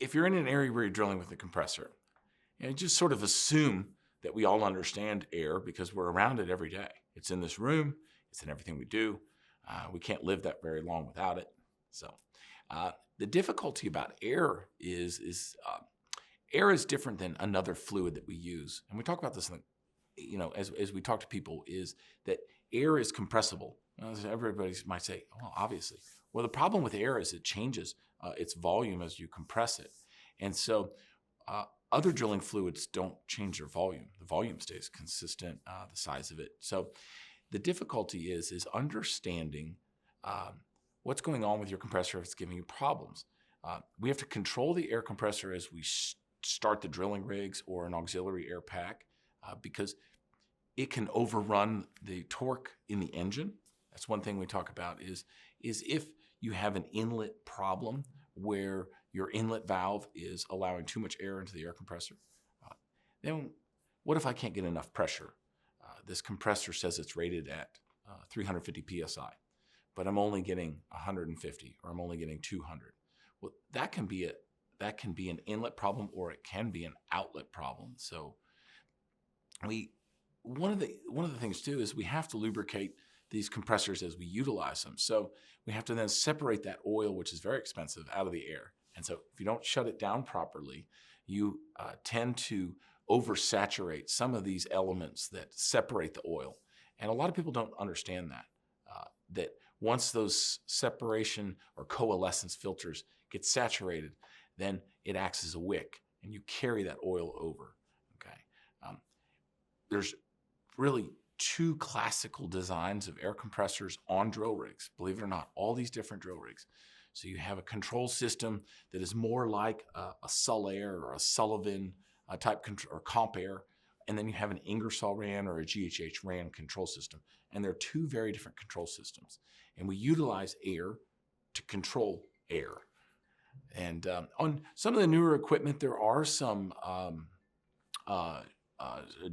if you're in an area where you're drilling with a compressor, just sort of assume that we all understand air because we're around it every day. It's in this room. It's in everything we do. We can't live that very long without it. So the difficulty about air is air is different than another fluid that we use. And we talk about this, as we talk to people, is that air is compressible. Everybody might say, well, obviously. Well, the problem with air is it changes its volume as you compress it. And so other drilling fluids don't change their volume. The volume stays consistent, the size of it. So the difficulty is understanding what's going on with your compressor if it's giving you problems. We have to control the air compressor as we start the drilling rigs or an auxiliary air pack because it can overrun the torque in the engine. That's one thing we talk about is if you have an inlet problem where your inlet valve is allowing too much air into the air compressor, then what if I can't get enough pressure? This compressor says it's rated at 350 PSI, but I'm only getting 150 or I'm only getting 200. Well, that can be an inlet problem or it can be an outlet problem. So one of the things too is we have to lubricate these compressors as we utilize them. So we have to then separate that oil, which is very expensive, out of the air. And so if you don't shut it down properly, you tend to oversaturate some of these elements that separate the oil. And a lot of people don't understand that once those separation or coalescence filters get saturated, then it acts as a wick and you carry that oil over, okay? There's really two classical designs of air compressors on drill rigs, believe it or not, all these different drill rigs. So you have a control system that is more like a Sullair or a Sullivan type or Comp Air, and then you have an Ingersoll Rand or a GHH Rand control system. And they're two very different control systems. And we utilize air to control air. And on some of the newer equipment, there are some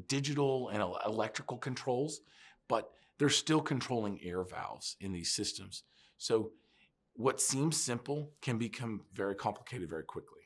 digital and electrical controls, but they're still controlling air valves in these systems. So what seems simple can become very complicated very quickly.